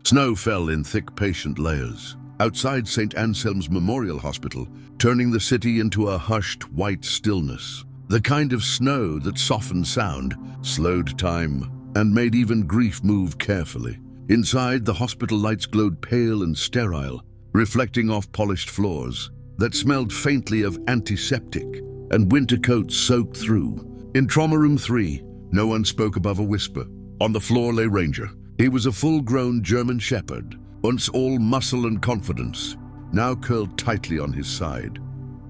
Snow fell in thick, patient layers outside St. Anselm's Memorial Hospital, turning the city into a hushed, white stillness. The kind of snow that softened sound, slowed time, and made even grief move carefully. Inside, the hospital lights glowed pale and sterile, reflecting off polished floors that smelled faintly of antiseptic and winter coats soaked through. In Trauma Room 3, no one spoke above a whisper. On the floor lay Ranger. He was a full-grown German shepherd, once all muscle and confidence, now curled tightly on his side,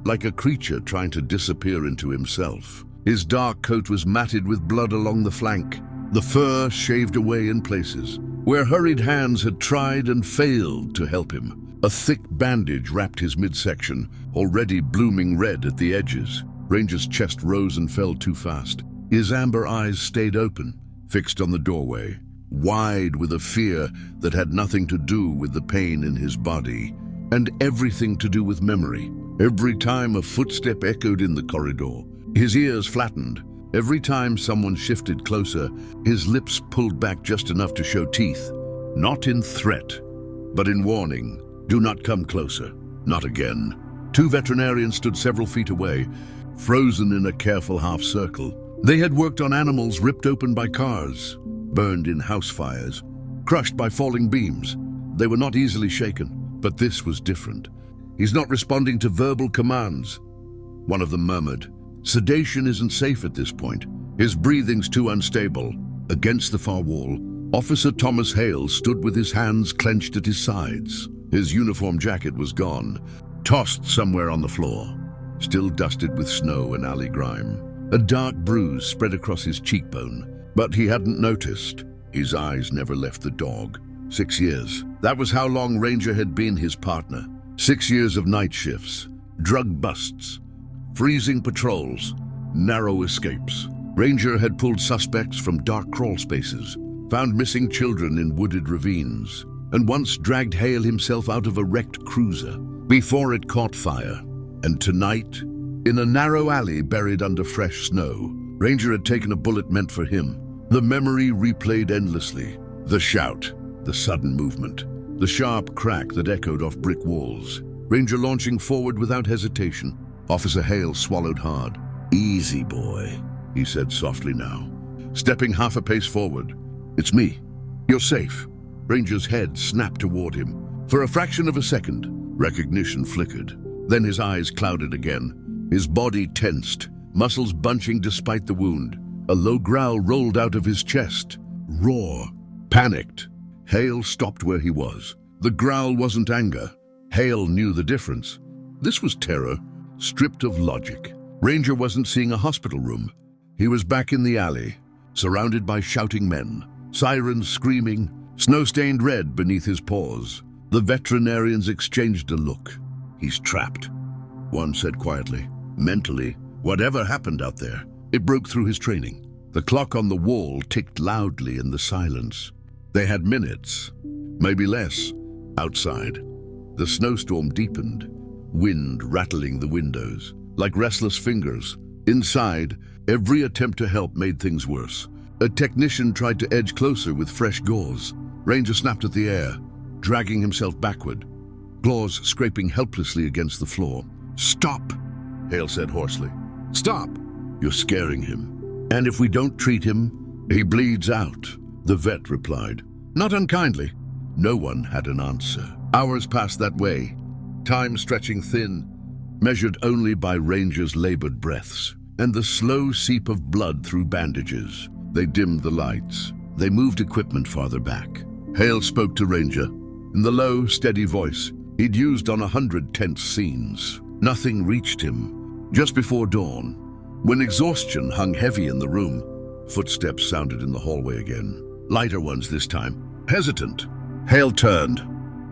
like a creature trying to disappear into himself. His dark coat was matted with blood along the flank, the fur shaved away in places, where hurried hands had tried and failed to help him. A thick bandage wrapped his midsection, already blooming red at the edges. Ranger's chest rose and fell too fast. His amber eyes stayed open, fixed on the doorway, wide with a fear that had nothing to do with the pain in his body, and everything to do with memory. Every time a footstep echoed in the corridor, his ears flattened. Every time someone shifted closer, his lips pulled back just enough to show teeth. Not in threat, but in warning. Do not come closer. Not again. Two veterinarians stood several feet away, frozen in a careful half circle. They had worked on animals ripped open by cars, burned in house fires, crushed by falling beams. They were not easily shaken, but this was different. He's not responding to verbal commands. One of them murmured. Sedation isn't safe at this point. His breathing's too unstable. Against the far wall, Officer Thomas Hale stood with his hands clenched at his sides. His uniform jacket was gone, tossed somewhere on the floor, still dusted with snow and alley grime. A dark bruise spread across his cheekbone, but he hadn't noticed. His eyes never left the dog. 6 years. That was how long Ranger had been his partner. 6 years of night shifts, drug busts, freezing patrols, narrow escapes. Ranger had pulled suspects from dark crawl spaces, found missing children in wooded ravines, and once dragged Hale himself out of a wrecked cruiser before it caught fire. And tonight, in a narrow alley buried under fresh snow, Ranger had taken a bullet meant for him. The memory replayed endlessly. The shout, the sudden movement, the sharp crack that echoed off brick walls. Ranger launching forward without hesitation. Officer Hale swallowed hard. "Easy, boy," he said softly now, stepping half a pace forward. "It's me. You're safe." Ranger's head snapped toward him. For a fraction of a second, recognition flickered. Then his eyes clouded again. His body tensed, muscles bunching despite the wound. A low growl rolled out of his chest. Raw. Panicked. Hale stopped where he was. The growl wasn't anger. Hale knew the difference. This was terror, stripped of logic. Ranger wasn't seeing a hospital room. He was back in the alley, surrounded by shouting men, sirens screaming, snow-stained red beneath his paws. The veterinarians exchanged a look. "He's trapped," one said quietly. "Mentally, whatever happened out there, it broke through his training." The clock on the wall ticked loudly in the silence. They had minutes, maybe less, outside. The snowstorm deepened, wind rattling the windows like restless fingers. Inside, every attempt to help made things worse. A technician tried to edge closer with fresh gauze. Ranger snapped at the air, dragging himself backward, claws scraping helplessly against the floor. "Stop," Hale said hoarsely. "Stop. You're scaring him. And if we don't treat him, he bleeds out," the vet replied. Not unkindly. No one had an answer. Hours passed that way, time stretching thin, measured only by Ranger's labored breaths, and the slow seep of blood through bandages. They dimmed the lights. They moved equipment farther back. Hale spoke to Ranger in the low, steady voice he'd used on 100 tense scenes. Nothing reached him. Just before dawn, when exhaustion hung heavy in the room, footsteps sounded in the hallway again. Lighter ones this time. Hesitant. Hale turned,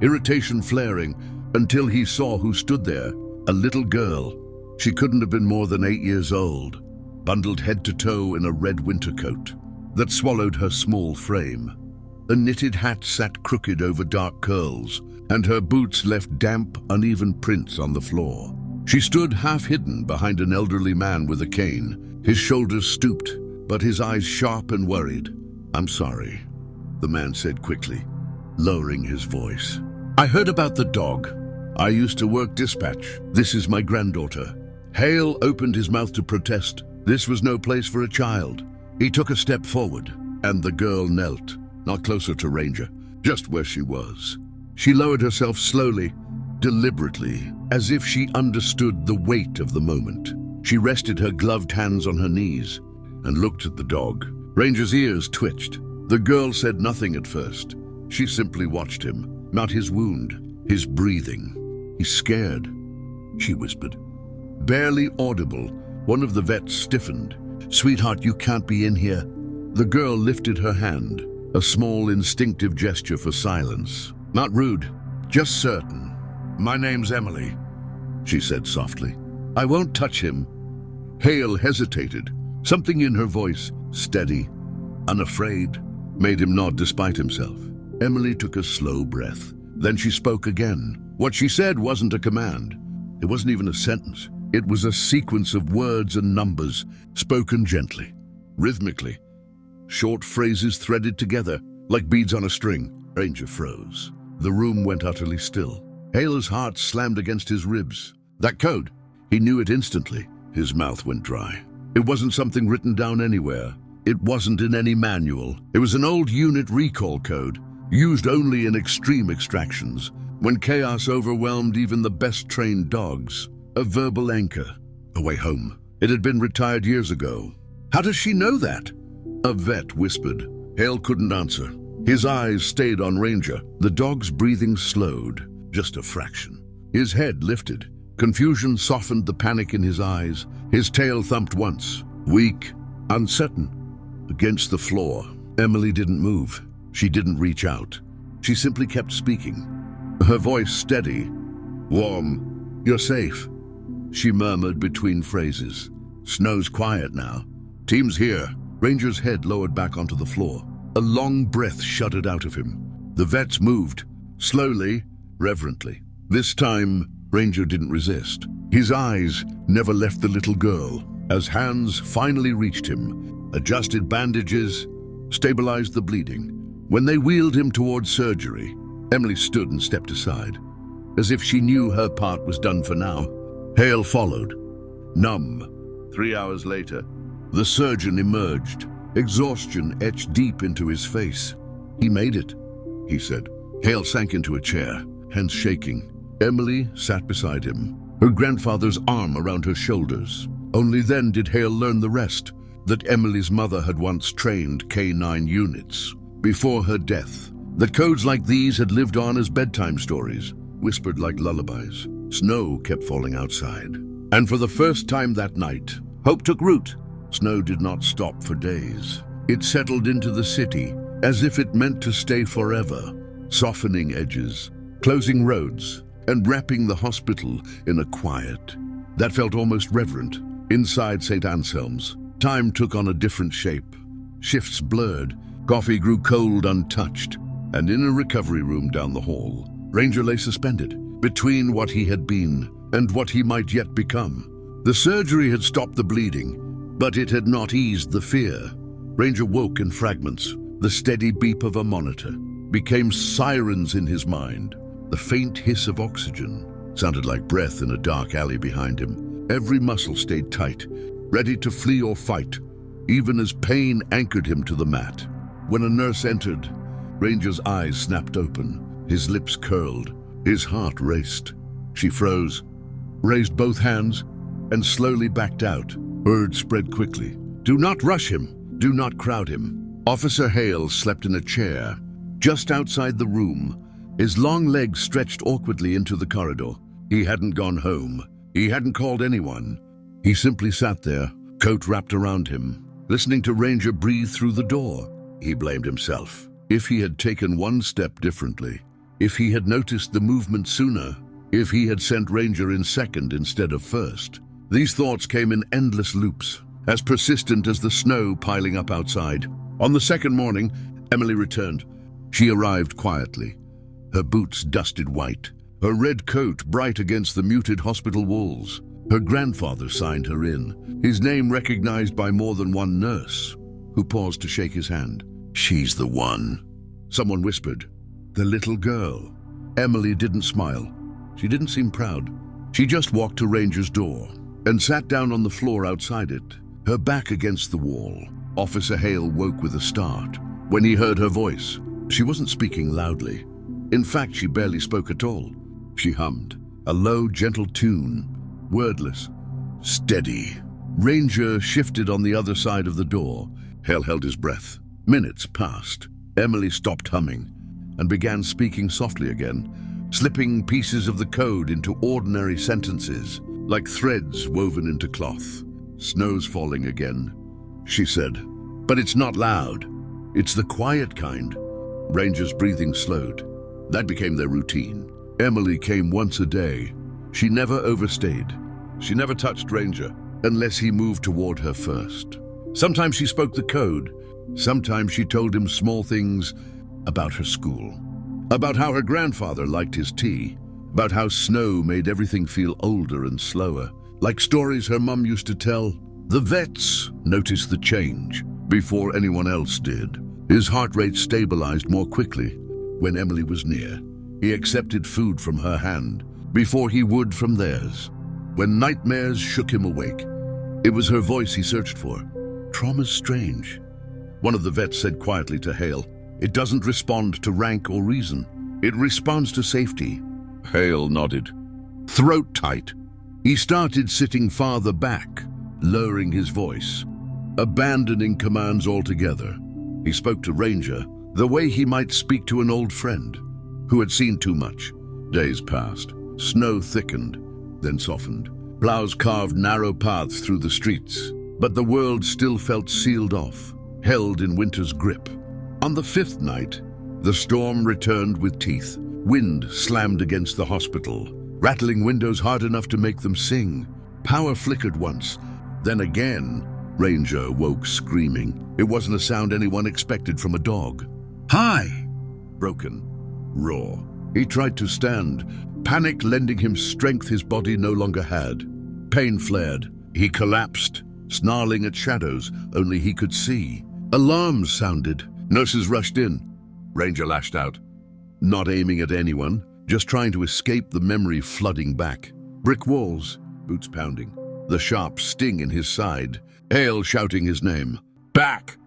irritation flaring, until he saw who stood there. A little girl. She couldn't have been more than 8 years old, bundled head to toe in a red winter coat that swallowed her small frame. A knitted hat sat crooked over dark curls, and her boots left damp, uneven prints on the floor. She stood half-hidden behind an elderly man with a cane, his shoulders stooped, but his eyes sharp and worried. "I'm sorry," the man said quickly. lowering his voice. "I heard about the dog. I used to work dispatch. This is my granddaughter." Hale opened his mouth to protest. This was no place for a child. He took a step forward, and the girl knelt, not closer to Ranger, just where she was. She lowered herself slowly, deliberately, as if she understood the weight of the moment. She rested her gloved hands on her knees and looked at the dog. Ranger's ears twitched. The girl said nothing at first. She simply watched him, not his wound, his breathing. "He's scared," she whispered. Barely audible, one of the vets stiffened. "Sweetheart, you can't be in here." The girl lifted her hand, a small instinctive gesture for silence. "Not rude, just certain." "My name's Emily," she said softly. "I won't touch him." Hale hesitated. Something in her voice, steady, unafraid, made him nod despite himself. Emily took a slow breath. Then she spoke again. What she said wasn't a command. It wasn't even a sentence. It was a sequence of words and numbers, spoken gently, rhythmically. Short phrases threaded together, like beads on a string. Ranger froze. The room went utterly still. Hale's heart slammed against his ribs. That code, he knew it instantly. His mouth went dry. It wasn't something written down anywhere. It wasn't in any manual. It was an old unit recall code, used only in extreme extractions, when chaos overwhelmed even the best-trained dogs. A verbal anchor, a way home. It had been retired years ago. "How does she know that?" A vet whispered. Hale couldn't answer. His eyes stayed on Ranger. The dog's breathing slowed, just a fraction. His head lifted. Confusion softened the panic in his eyes. His tail thumped once, weak, uncertain, against the floor. Emily didn't move. She didn't reach out. She simply kept speaking. Her voice steady, warm. "You're safe," she murmured between phrases. "Snow's quiet now. Team's here." Ranger's head lowered back onto the floor. A long breath shuddered out of him. The vets moved, slowly, reverently. This time, Ranger didn't resist. His eyes never left the little girl. As hands finally reached him, adjusted bandages, stabilized the bleeding. When they wheeled him towards surgery, Emily stood and stepped aside, as if she knew her part was done for now. Hale followed, numb. 3 hours later, the surgeon emerged, exhaustion etched deep into his face. "He made it," he said. Hale sank into a chair, hands shaking. Emily sat beside him, her grandfather's arm around her shoulders. Only then did Hale learn the rest, that Emily's mother had once trained K-9 units. Before her death, that codes like these had lived on as bedtime stories, whispered like lullabies. Snow kept falling outside. And for the first time that night, hope took root. Snow did not stop for days. It settled into the city, as if it meant to stay forever, softening edges, closing roads, and wrapping the hospital in a quiet that felt almost reverent. Inside St. Anselm's, time took on a different shape. Shifts blurred, coffee grew cold untouched, and in a recovery room down the hall, Ranger lay suspended between what he had been and what he might yet become. The surgery had stopped the bleeding, but it had not eased the fear. Ranger woke in fragments. The steady beep of a monitor became sirens in his mind. The faint hiss of oxygen sounded like breath in a dark alley behind him. Every muscle stayed tight, ready to flee or fight, even as pain anchored him to the mat. When a nurse entered, Ranger's eyes snapped open, his lips curled, his heart raced. She froze, raised both hands, and slowly backed out. Word spread quickly. "Do not rush him. Do not crowd him." Officer Hale slept in a chair, just outside the room, his long legs stretched awkwardly into the corridor. He hadn't gone home. He hadn't called anyone. He simply sat there, coat wrapped around him, listening to Ranger breathe through the door. He blamed himself. If he had taken one step differently, if he had noticed the movement sooner, if he had sent Ranger in second instead of first. These thoughts came in endless loops, as persistent as the snow piling up outside. On the second morning, Emily returned. She arrived quietly, her boots dusted white, her red coat bright against the muted hospital walls. Her grandfather signed her in, his name recognized by more than one nurse, who paused to shake his hand. "She's the one," someone whispered. The little girl. Emily didn't smile. She didn't seem proud. She just walked to Ranger's door and sat down on the floor outside it, her back against the wall. Officer Hale woke with a start when he heard her voice. She wasn't speaking loudly. In fact, she barely spoke at all. She hummed, a low, gentle tune, wordless, steady. Ranger shifted on the other side of the door. Hale held his breath. Minutes passed. Emily stopped humming and began speaking softly again, slipping pieces of the code into ordinary sentences, like threads woven into cloth. "Snow's falling again," she said. "But it's not loud. It's the quiet kind." Ranger's breathing slowed. That became their routine. Emily came once a day. She never overstayed. She never touched Ranger unless he moved toward her first. Sometimes she spoke the code. Sometimes she told him small things about her school, about how her grandfather liked his tea, about how snow made everything feel older and slower, like stories her mum used to tell. The vets noticed the change before anyone else did. His heart rate stabilized more quickly when Emily was near. He accepted food from her hand before he would from theirs. When nightmares shook him awake, it was her voice he searched for. "Trauma's strange," one of the vets said quietly to Hale. "It doesn't respond to rank or reason. It responds to safety." Hale nodded, throat tight. He started sitting farther back, lowering his voice, abandoning commands altogether. He spoke to Ranger the way he might speak to an old friend who had seen too much. Days passed. Snow thickened, then softened. Plows carved narrow paths through the streets, but the world still felt sealed off, held in winter's grip. On the fifth night, the storm returned with teeth. Wind slammed against the hospital, rattling windows hard enough to make them sing. Power flickered once, then again. Ranger woke screaming. It wasn't a sound anyone expected from a dog. "Hi!" Broken, raw. He tried to stand, panic lending him strength his body no longer had. Pain flared. He collapsed, snarling at shadows only he could see. Alarms sounded. Nurses rushed in. Ranger lashed out, not aiming at anyone, just trying to escape the memory flooding back. Brick walls, boots pounding, the sharp sting in his side. Hale shouting his name. "Back!"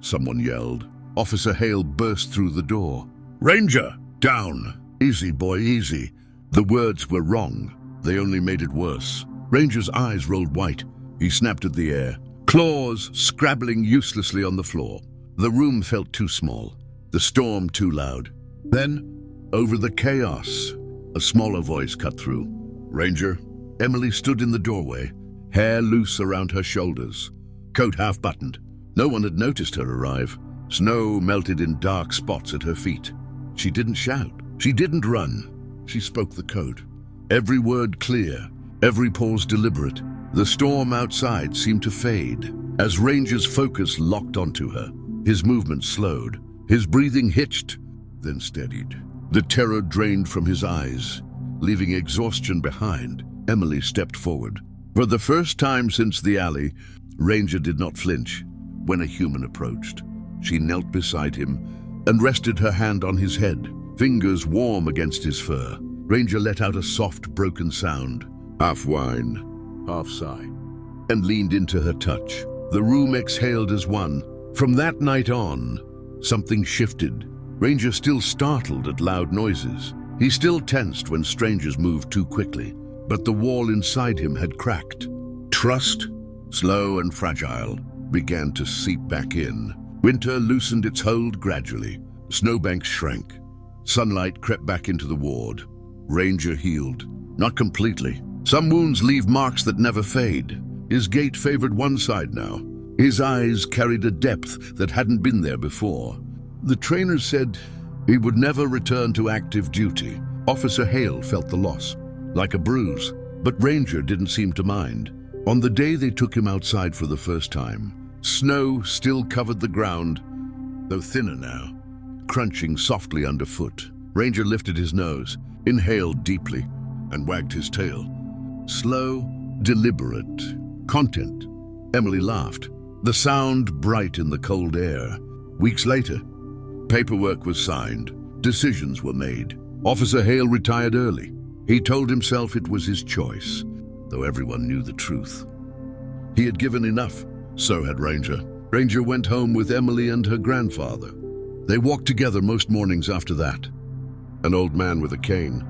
someone yelled. Officer Hale burst through the door. "Ranger, down! Easy, boy, easy." The words were wrong. They only made it worse. Ranger's eyes rolled white. He snapped at the air, claws scrabbling uselessly on the floor. The room felt too small, the storm too loud. Then, over the chaos, a smaller voice cut through. "Ranger." Emily stood in the doorway, hair loose around her shoulders, coat half-buttoned. No one had noticed her arrive. Snow melted in dark spots at her feet. She didn't shout. She didn't run. She spoke the code. Every word clear, every pause deliberate. The storm outside seemed to fade as Ranger's focus locked onto her. His movement slowed. His breathing hitched, then steadied. The terror drained from his eyes, leaving exhaustion behind. Emily stepped forward. For the first time since the alley, Ranger did not flinch when a human approached. She knelt beside him and rested her hand on his head, fingers warm against his fur. Ranger let out a soft, broken sound, half whine, half sigh, and leaned into her touch. The room exhaled as one. From that night on, something shifted. Ranger still startled at loud noises. He still tensed when strangers moved too quickly. But the wall inside him had cracked. Trust, slow and fragile, began to seep back in. Winter loosened its hold gradually. Snowbanks shrank. Sunlight crept back into the ward. Ranger healed. Not completely. Some wounds leave marks that never fade. His gait favored one side now. His eyes carried a depth that hadn't been there before. The trainers said he would never return to active duty. Officer Hale felt the loss, like a bruise, but Ranger didn't seem to mind. On the day they took him outside for the first time, snow still covered the ground, though thinner now, crunching softly underfoot. Ranger lifted his nose, inhaled deeply, and wagged his tail. Slow, deliberate. Content. Emily laughed, the sound bright in the cold air. Weeks later, paperwork was signed. Decisions were made. Officer Hale retired early. He told himself it was his choice, though everyone knew the truth. He had given enough. So had Ranger. Ranger went home with Emily and her grandfather. They walked together most mornings after that. An old man with a cane,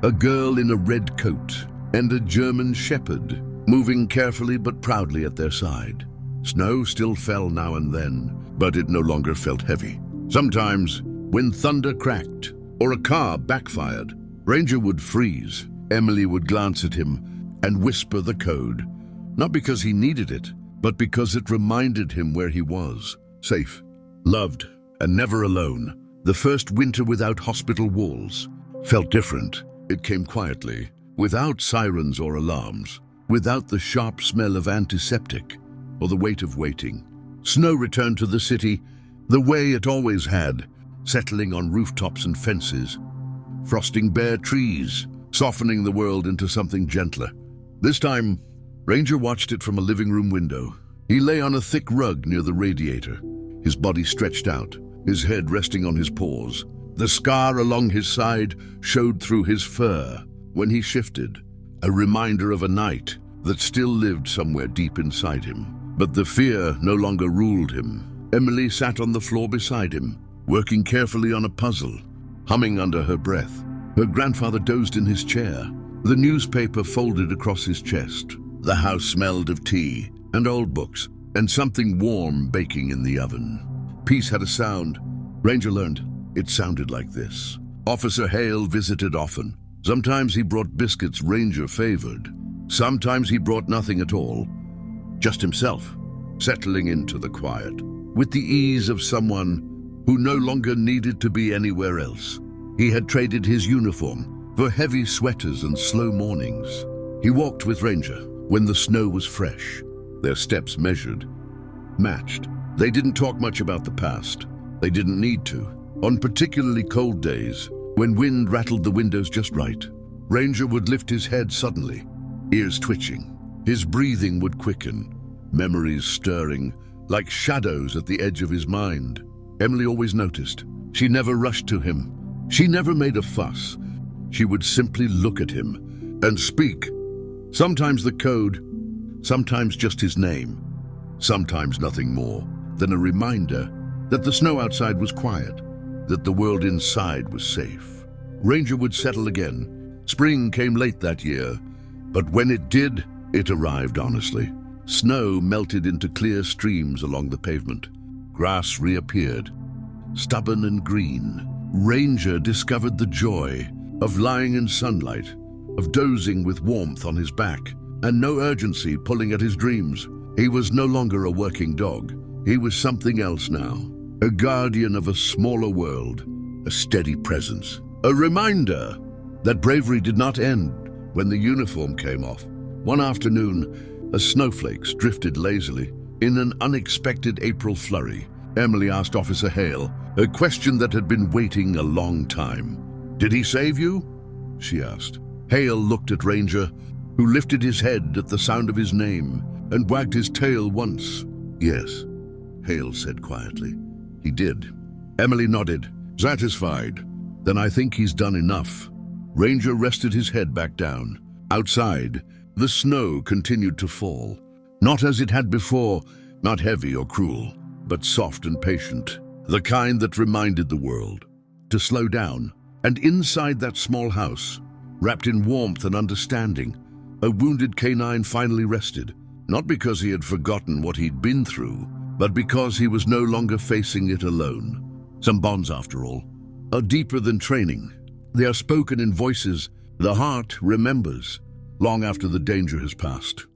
a girl in a red coat, and a German shepherd, moving carefully but proudly at their side. Snow still fell now and then, but it no longer felt heavy. Sometimes, when thunder cracked or a car backfired, Ranger would freeze. Emily would glance at him and whisper the code, not because he needed it, but because it reminded him where he was, safe, loved, and never alone. The first winter without hospital walls felt different. It came quietly, without sirens or alarms, without the sharp smell of antiseptic or the weight of waiting. Snow returned to the city the way it always had, settling on rooftops and fences, frosting bare trees, softening the world into something gentler. This time, Ranger watched it from a living room window. He lay on a thick rug near the radiator, his body stretched out, his head resting on his paws. The scar along his side showed through his fur when he shifted, a reminder of a night that still lived somewhere deep inside him. But the fear no longer ruled him. Emily sat on the floor beside him, working carefully on a puzzle, humming under her breath. Her grandfather dozed in his chair, the newspaper folded across his chest. The house smelled of tea and old books, and something warm baking in the oven. Peace had a sound. Ranger learned it sounded like this. Officer Hale visited often. Sometimes he brought biscuits Ranger favored. Sometimes he brought nothing at all. Just himself, settling into the quiet, with the ease of someone who no longer needed to be anywhere else. He had traded his uniform for heavy sweaters and slow mornings. He walked with Ranger when the snow was fresh, their steps measured, matched. They didn't talk much about the past. They didn't need to. On particularly cold days, when wind rattled the windows just right, Ranger would lift his head suddenly, ears twitching. His breathing would quicken, memories stirring like shadows at the edge of his mind. Emily always noticed. She never rushed to him. She never made a fuss. She would simply look at him and speak. Sometimes the code, sometimes just his name, sometimes nothing more than a reminder that the snow outside was quiet, that the world inside was safe. Ranger would settle again. Spring came late that year, but when it did, it arrived honestly. Snow melted into clear streams along the pavement. Grass reappeared, stubborn and green. Ranger discovered the joy of lying in sunlight, of dozing with warmth on his back, and no urgency pulling at his dreams. He was no longer a working dog. He was something else now, a guardian of a smaller world, a steady presence, a reminder that bravery did not end when the uniform came off. One afternoon, as snowflakes drifted lazily in an unexpected April flurry, Emily asked Officer Hale a question that had been waiting a long time. "Did he save you?" she asked. Hale looked at Ranger, who lifted his head at the sound of his name and wagged his tail once. "Yes," Hale said quietly. "He did." Emily nodded, satisfied. "Then I think he's done enough." Ranger rested his head back down. Outside, the snow continued to fall. Not as it had before, not heavy or cruel, but soft and patient. The kind that reminded the world to slow down. And inside that small house, wrapped in warmth and understanding, a wounded canine finally rested. Not because he had forgotten what he'd been through, but because he was no longer facing it alone. Some bonds, after all, are deeper than training. They are spoken in voices the heart remembers long after the danger has passed.